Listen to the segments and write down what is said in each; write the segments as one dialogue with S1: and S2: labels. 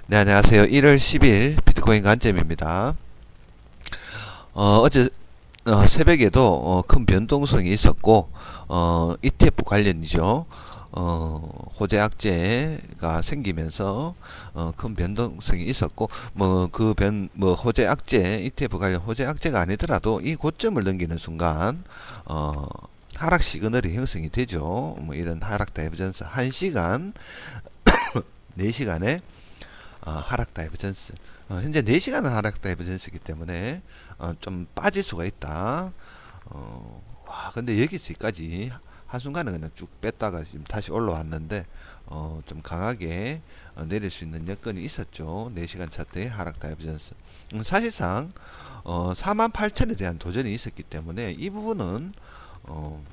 S1: 네, 안녕하세요. 1월 10일 비트코인 관점입니다. 어제 새벽에도 큰 변동성이 있었고, ETF 관련이죠. 호재 악재가 생기면서 큰 변동성이 있었고, 호재 악재, ETF 관련 호재 악재가 아니더라도 이 고점을 넘기는 순간 하락 시그널이 형성이 되죠. 뭐 이런 하락 다이버전스 1시간, 4시간에 하락 다이버전스. 현재 4시간은 하락 다이버전스이기 때문에 좀 빠질 수가 있다. 와, 근데 여기서까지 한순간에 그냥 쭉 뺐다가 지금 다시 올라왔는데 좀 강하게 내릴 수 있는 여건이 있었죠. 4시간 차트의 하락 다이버전스. 사실상 48,000에 대한 도전이 있었기 때문에 이 부분은 어,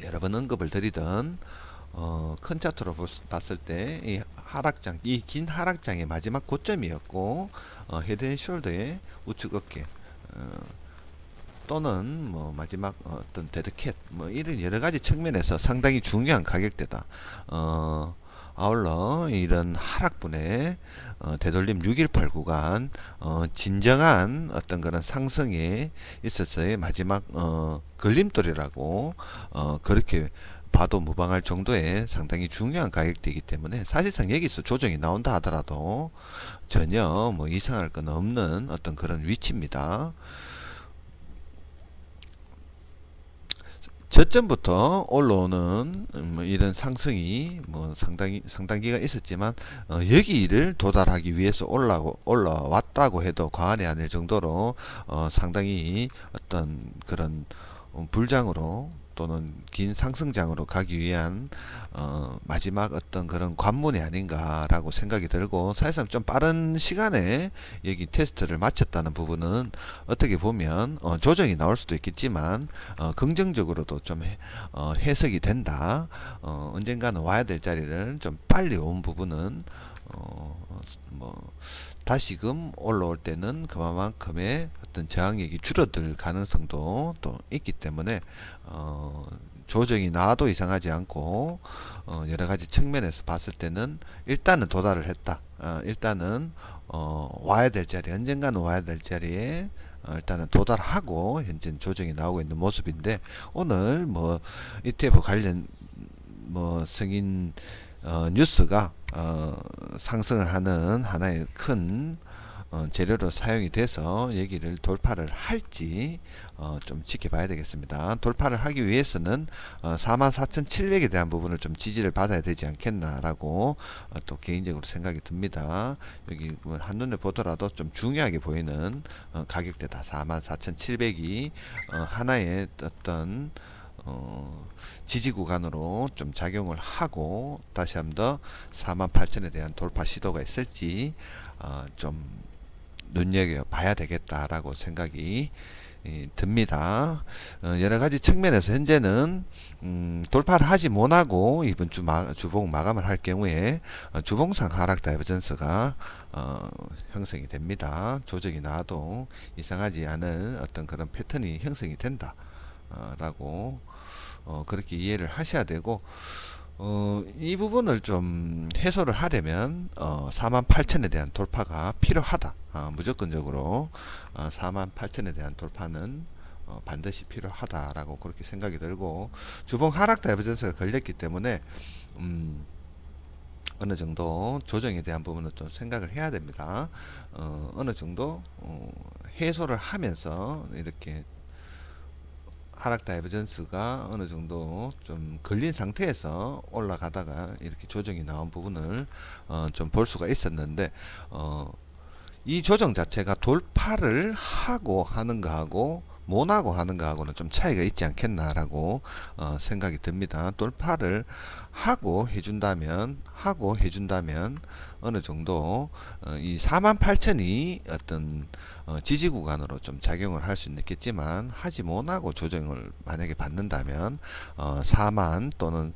S1: 여러 번 언급을 드리던 큰 차트로 봤을 때 이 긴 하락장의 마지막 고점이었고, 헤드앤숄더의 우측 어깨, 어, 또는 뭐 마지막 어떤 데드캣, 뭐 이런 여러 가지 측면에서 상당히 중요한 가격대다. 아울러 이런 하락분의 되돌림 618 구간, 진정한 어떤 그런 상승에 있어서의 마지막 걸림돌이라고 그렇게 봐도 무방할 정도의 상당히 중요한 가격대이기 때문에 사실상 여기서 조정이 나온다 하더라도 전혀 뭐 이상할 건 없는 어떤 그런 위치입니다. 저점부터 올라오는 이런 상승이 뭐 상당기가 있었지만 여기를 도달하기 위해서 올라왔다고 해도 과언이 아닐 정도로 상당히 어떤 그런 불장으로 또는 긴 상승장으로 가기 위한 마지막 어떤 그런 관문이 아닌가라고 생각이 들고, 사실상 좀 빠른 시간에 여기 테스트를 마쳤다는 부분은 어떻게 보면 조정이 나올 수도 있겠지만 긍정적으로도 좀 해석이 된다. 언젠가는 와야 될 자리를 좀 빨리 온 부분은 뭐 다시금 올라올 때는 그만큼의 어떤 저항력이 줄어들 가능성도 또 있기 때문에 조정이 나와도 이상하지 않고 여러 가지 측면에서 봤을 때는 일단은 도달을 했다. 일단은 와야 될 자리, 언젠가는 와야 될 자리에 일단은 도달하고 현재 조정이 나오고 있는 모습인데, 오늘 뭐 ETF 관련 뭐 승인 뉴스가 상승을 하는 하나의 큰 재료로 사용이 돼서 여기를 돌파를 할지 좀 지켜봐야 되겠습니다. 돌파를 하기 위해서는 44,700에 대한 부분을 좀 지지를 받아야 되지 않겠나라고 또 개인적으로 생각이 듭니다. 여기 뭐 한눈에 보더라도 좀 중요하게 보이는 가격대다. 44,700이 하나의 어떤 지지 구간으로 좀 작용을 하고 다시 한번 더 48,000에 대한 돌파 시도가 있을지 좀 눈여겨봐야 되겠다라고 생각이 듭니다. 여러 가지 측면에서 현재는 돌파를 하지 못하고 이번 주봉 마감을 할 경우에 주봉상 하락 다이버전스가 형성이 됩니다. 조정이 나와도 이상하지 않은 어떤 그런 패턴이 형성이 된다. 라고 그렇게 이해를 하셔야 되고, 이 부분을 좀 해소를 하려면 48,000에 대한 돌파가 필요하다. 무조건적으로 48,000에 대한 돌파는 반드시 필요하다라고 그렇게 생각이 들고, 주봉 하락 다이버전스가 걸렸기 때문에 어느 정도 조정에 대한 부분을 좀 생각을 해야 됩니다. 어느 정도 해소를 하면서 이렇게 하락 다이버전스가 어느 정도 좀 걸린 상태에서 올라가다가 이렇게 조정이 나온 부분을 좀 볼 수가 있었는데, 이 조정 자체가 돌파를 하고 하는 거하고 못하고 하는 거하고는 좀 차이가 있지 않겠나라고 생각이 듭니다. 돌파를 하고 해준다면 어느 정도 이 48,000이 어떤 지지 구간으로 좀 작용을 할 수는 있겠지만, 하지 못하고 조정을 만약에 받는다면 4만 또는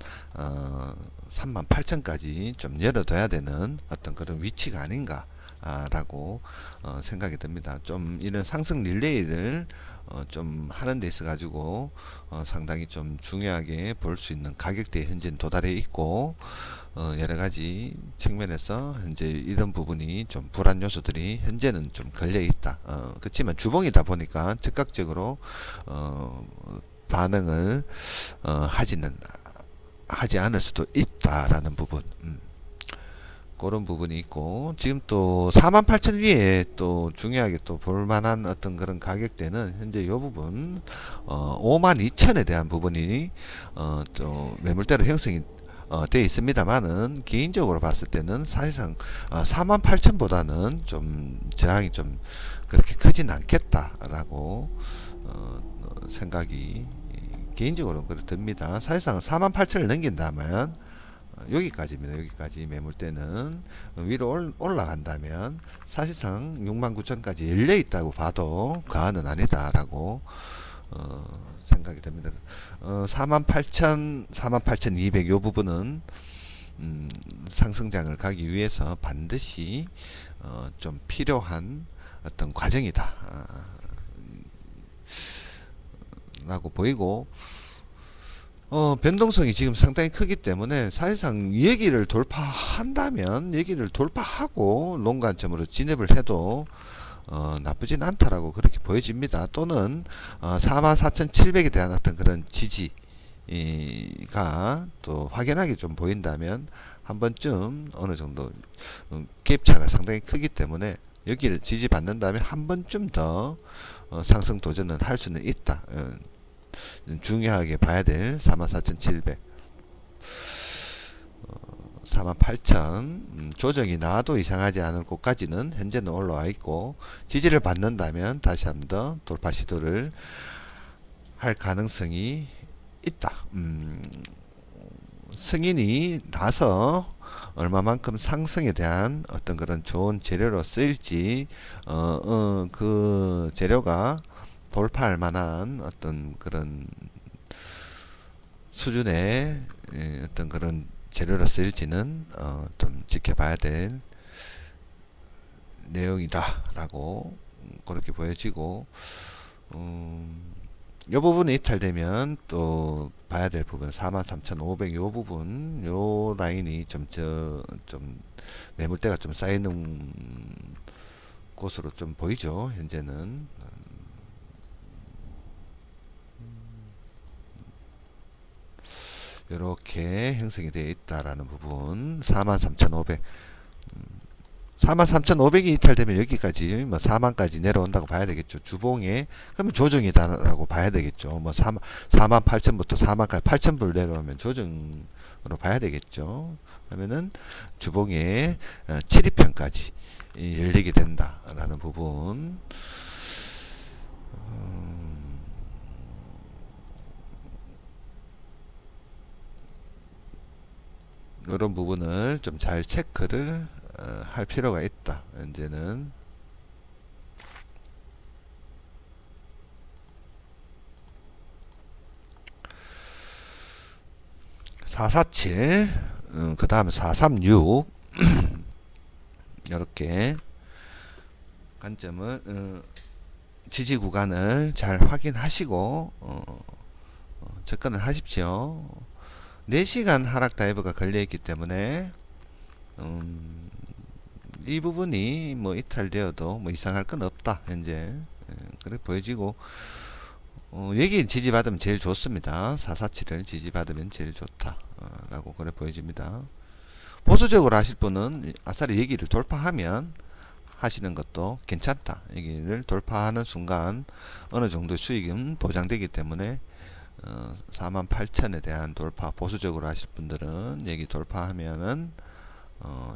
S1: 38,000까지 좀 열어둬야 되는 어떤 그런 위치가 아닌가 라고 생각이 듭니다. 좀 이런 상승 릴레이를 좀 하는 데 있어 가지고 상당히 좀 중요하게 볼 수 있는 가격대에 현재는 도달해 있고, 여러 가지 측면에서 현재 이런 부분이 좀 불안 요소들이 현재는 좀 걸려 있다. 그렇지만 주봉이다 보니까 즉각적으로 반응을 하지 않을 수도 있다라는 부분. 그런 부분이 있고, 지금 또 48,000 위에 또 중요하게 또 볼만한 어떤 그런 가격대는 현재 이 부분 52,000에 대한 부분이 또 매물대로 형성이 되어 있습니다만은, 개인적으로 봤을 때는 사실상 48,000보다는 좀 저항이 좀 그렇게 크진 않겠다라고 생각이 개인적으로 그렇게 듭니다. 사실상 48,000을 넘긴다면 여기까지입니다. 여기까지 매물대는 위로 올라간다면 사실상 69,000까지 열려 있다고 봐도 과언은 아니다라고 생각이 됩니다. 48,000, 48,200 요 부분은 상승장을 가기 위해서 반드시 좀 필요한 어떤 과정이다 라고 보이고, 변동성이 지금 상당히 크기 때문에 사실상 여기를 돌파한다면 여기를 돌파하고 롱 관점으로 진입을 해도 나쁘진 않다라고 그렇게 보여집니다. 또는 44,700에 대한 어떤 그런 지지가 또 확연하게 좀 보인다면 한 번쯤 어느 정도 갭차가 상당히 크기 때문에 여기를 지지받는다면 한 번쯤 더 상승 도전은 할 수는 있다. 중요하게 봐야 될 44,700, 48,000 조정이 나와도 이상하지 않을 곳까지는 현재는 올라와 있고, 지지를 받는다면 다시 한번 더 돌파 시도를 할 가능성이 있다. 승인이 나서 얼마만큼 상승에 대한 어떤 그런 좋은 재료로 쓰일지, 그 재료가 돌파할 만한 어떤 그런 수준의 어떤 그런 재료로 쓰일지는 좀 지켜봐야 될 내용이다라고 그렇게 보여지고, 이 부분이 이탈되면 또 봐야 될 부분 43,500 요 부분, 요 라인이 좀 매물대가 좀 쌓이는 곳으로 좀 보이죠. 현재는 이렇게 형성이 되어 있다라는 부분. 43,500, 43,500이 이탈되면 여기까지 뭐 4만까지 내려온다고 봐야 되겠죠. 주봉에 그러면 조정이다라고 봐야 되겠죠. 뭐 48,000부터 4만까지 8,000불 내려오면 조정으로 봐야 되겠죠. 하면은 주봉에 침입편까지 열리게 된다라는 부분. 이런 부분을 좀 잘 체크를 할 필요가 있다. 이제는 447, 그 다음에 436 이렇게 관점을 지지 구간을 잘 확인하시고 접근을 하십시오. 4시간 하락 다이브가 걸려있기 때문에 이 부분이 뭐 이탈되어도 뭐 이상할 건 없다. 현재 그렇게 보여지고, 여기 지지받으면 제일 좋습니다. 447을 지지받으면 제일 좋다 라고 그래 보여집니다. 보수적으로 하실 분은 아싸리 여기를 돌파하면 하시는 것도 괜찮다. 여기를 돌파하는 순간 어느 정도의 수익은 보장되기 때문에 48,000에 대한 돌파, 보수적으로 하실 분들은 여기 돌파하면은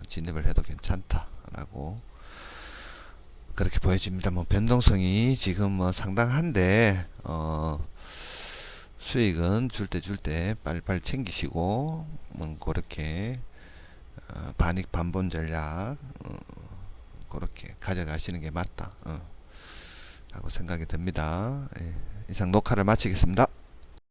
S1: 진입을 해도 괜찮다라고 그렇게 보여집니다. 뭐 변동성이 지금 뭐 상당한데 수익은 줄 때 빨리빨리 챙기시고 뭐 그렇게 반익 반본 전략 그렇게 가져가시는 게 맞다 라고 생각이 듭니다. 예, 이상 녹화를 마치겠습니다.